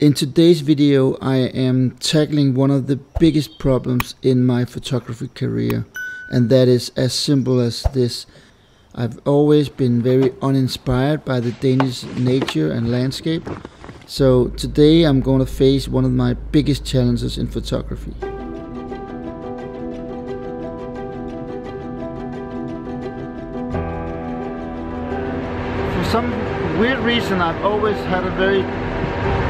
In today's video, I am tackling one of the biggest problems in my photography career, and that is as simple as this. I've always been very uninspired by the Danish nature and landscape, so today I'm going to face one of my biggest challenges in photography. For some weird reason, I've always had a very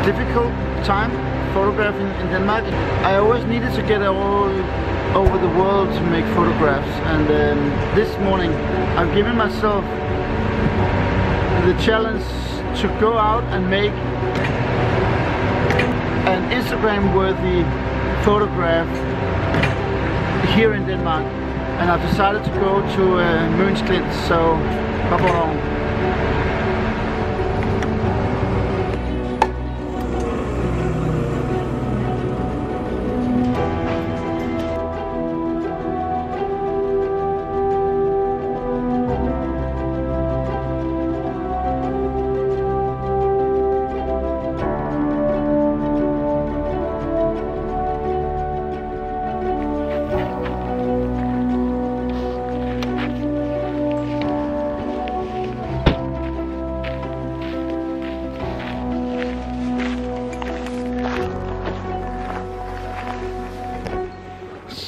difficult time photographing in Denmark. I always needed to get all over the world to make photographs, and this morning I've given myself the challenge to go out and make an Instagram-worthy photograph here in Denmark, and I've decided to go to Møns Klint, so come along.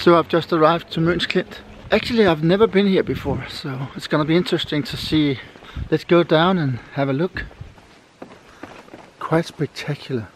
So I've just arrived to Møns Klint. Actually, I've never been here before, so it's gonna be interesting to see. Let's go down and have a look. Quite spectacular.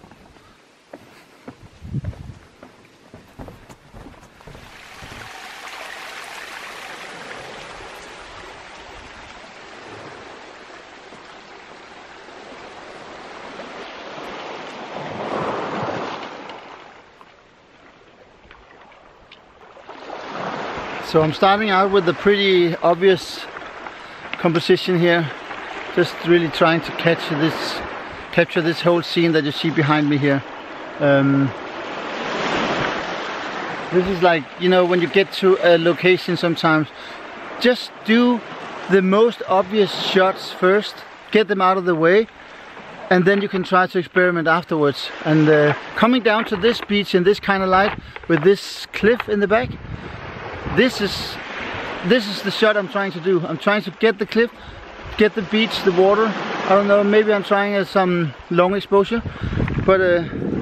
So I'm starting out with a pretty obvious composition here, just really trying to capture this whole scene that you see behind me here. This is like, you know, when you get to a location sometimes, just do the most obvious shots first, get them out of the way, and then you can try to experiment afterwards. And coming down to this beach in this kind of light with this cliff in the back, this is the shot I'm trying to do. I'm trying to get the cliff, get the beach, the water. I don't know, maybe I'm trying some long exposure, but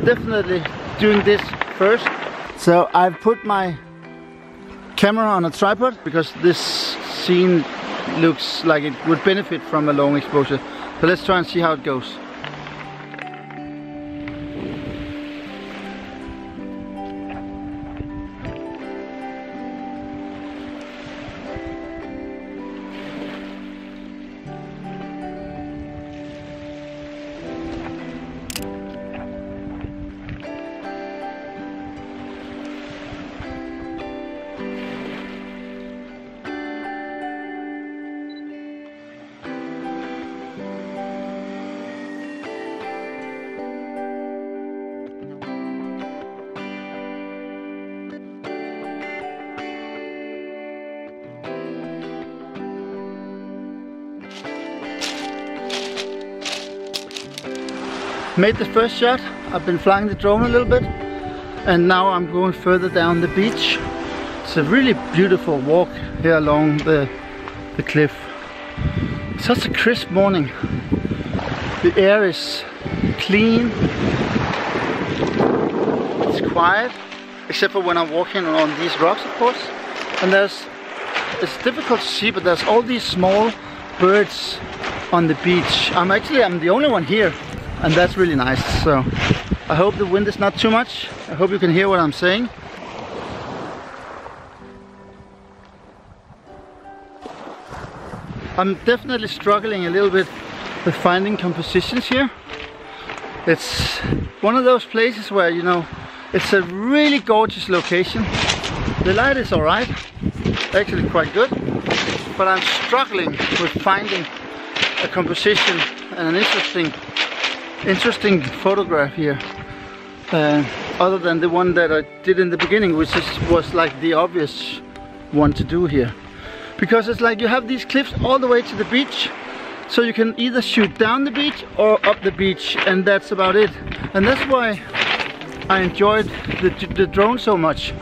definitely doing this first. So I've put my camera on a tripod because this scene looks like it would benefit from a long exposure. So let's try and see how it goes. Made the first shot. I've been flying the drone a little bit, and now I'm going further down the beach. It's a really beautiful walk here along the cliff. Such a crisp morning. The air is clean. It's quiet, except for when I'm walking on these rocks, of course. And it's difficult to see, but there's all these small birds on the beach. I'm the only one here, and that's really nice. So I hope the wind is not too much. I hope you can hear what I'm saying. I'm definitely struggling a little bit with finding compositions here. It's one of those places where, you know, it's a really gorgeous location. The light is alright, actually quite good, but I'm struggling with finding a composition and an interesting photograph here, other than the one that I did in the beginning, which was like the obvious one to do here. Because it's like you have these cliffs all the way to the beach, So you can either shoot down the beach or up the beach, and that's about it. And that's why I enjoyed the drone so much,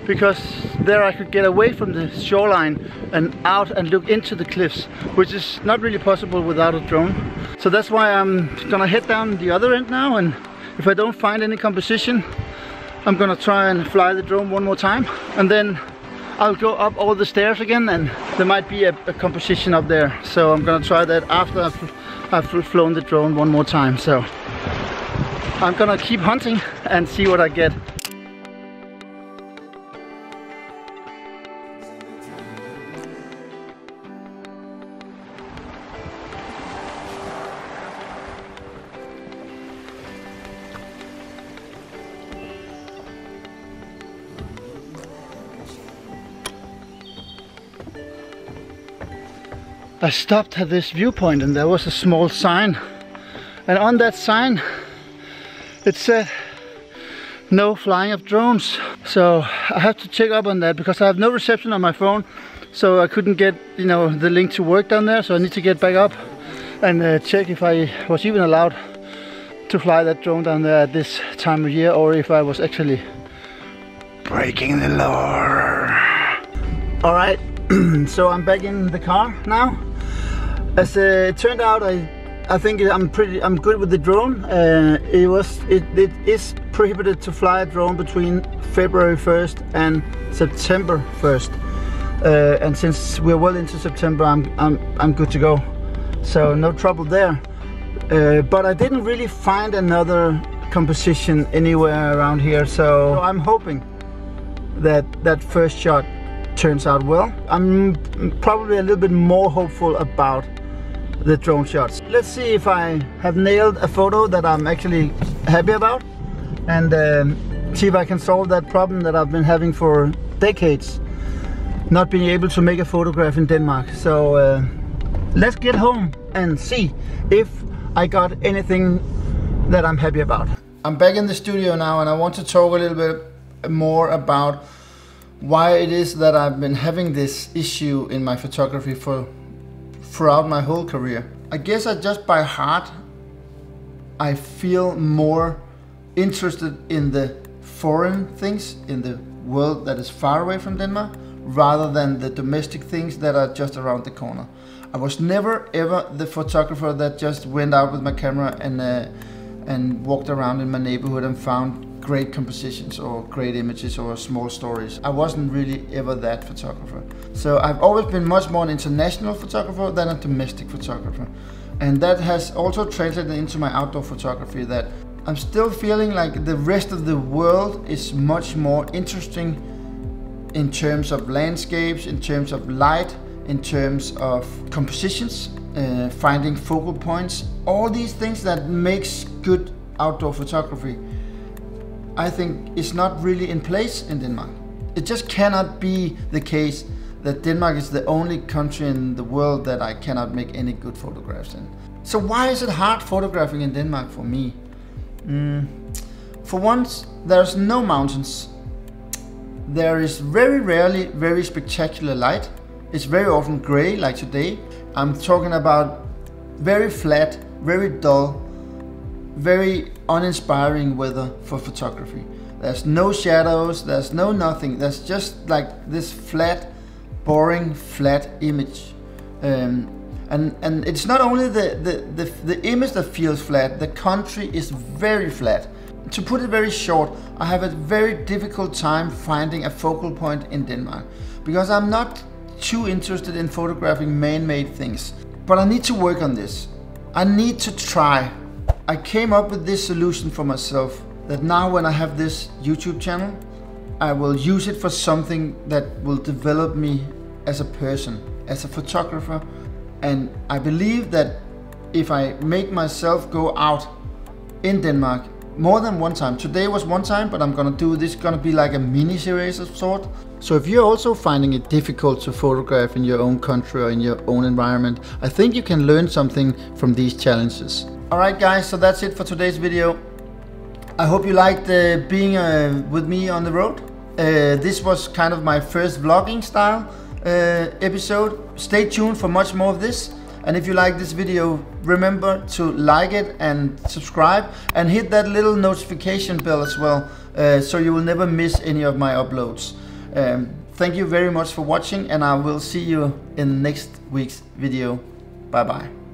because there I could get away from the shoreline and out and look into the cliffs, which is not really possible without a drone. So that's why I'm gonna head down the other end now, and if I don't find any composition, I'm gonna try and fly the drone one more time, and then I'll go up all the stairs again, and there might be a composition up there. So I'm gonna try that after I've flown the drone one more time. So I'm gonna keep hunting and see what I get. I stopped at this viewpoint and there was a small sign, and on that sign it said no flying of drones. So I have to check up on that because I have no reception on my phone, so I couldn't get, you know, the link to work down there. So I need to get back up and check if I was even allowed to fly that drone down there at this time of year, or if I was actually breaking the law. All right. So I'm back in the car now. As it turned out, I think I'm good with the drone. It is prohibited to fly a drone between February 1st and September 1st. And since we're well into September, I'm good to go. So no trouble there. But I didn't really find another composition anywhere around here. So I'm hoping that that first shot turns out well. I'm probably a little bit more hopeful about the drone shots. Let's see if I have nailed a photo that I'm actually happy about, and see if I can solve that problem that I've been having for decades, not being able to make a photograph in Denmark. So let's get home and see if I got anything that I'm happy about. I'm back in the studio now, and I want to talk a little bit more about why it is that I've been having this issue in my photography throughout my whole career. I guess just by heart, I feel more interested in the foreign things in the world that is far away from Denmark, rather than the domestic things that are just around the corner. I was never ever the photographer that just went out with my camera and walked around in my neighborhood and found great compositions or great images or small stories. I wasn't really ever that photographer. So I've always been much more an international photographer than a domestic photographer. And that has also translated into my outdoor photography, that I'm still feeling like the rest of the world is much more interesting in terms of landscapes, in terms of light, in terms of compositions, finding focal points, all these things that makes good outdoor photography, I think is not really in place in Denmark. It just cannot be the case that Denmark is the only country in the world that I cannot make any good photographs in. So why is it hard photographing in Denmark for me? For once, there's no mountains. There is very rarely very spectacular light. It's very often gray, like today. I'm talking about very flat, very dull, very uninspiring weather for photography. There's no shadows, there's no nothing. There's just like this flat, boring, flat image. And it's not only the image that feels flat, the country is very flat. To put it very short, I have a very difficult time finding a focal point in Denmark, because I'm not too interested in photographing man-made things. But I need to work on this. I need to try. I came up with this solution for myself, that now when I have this YouTube channel, I will use it for something that will develop me as a person, as a photographer. And I believe that if I make myself go out in Denmark more than one time, today was one time, but I'm gonna do this, gonna be like a mini series of sort. So if you're also finding it difficult to photograph in your own country or in your own environment, I think you can learn something from these challenges. Alright guys, so that's it for today's video. I hope you liked being with me on the road. This was kind of my first vlogging style episode. Stay tuned for much more of this. And if you like this video, remember to like it and subscribe, and hit that little notification bell as well, so you will never miss any of my uploads. Thank you very much for watching, and I will see you in next week's video. Bye bye.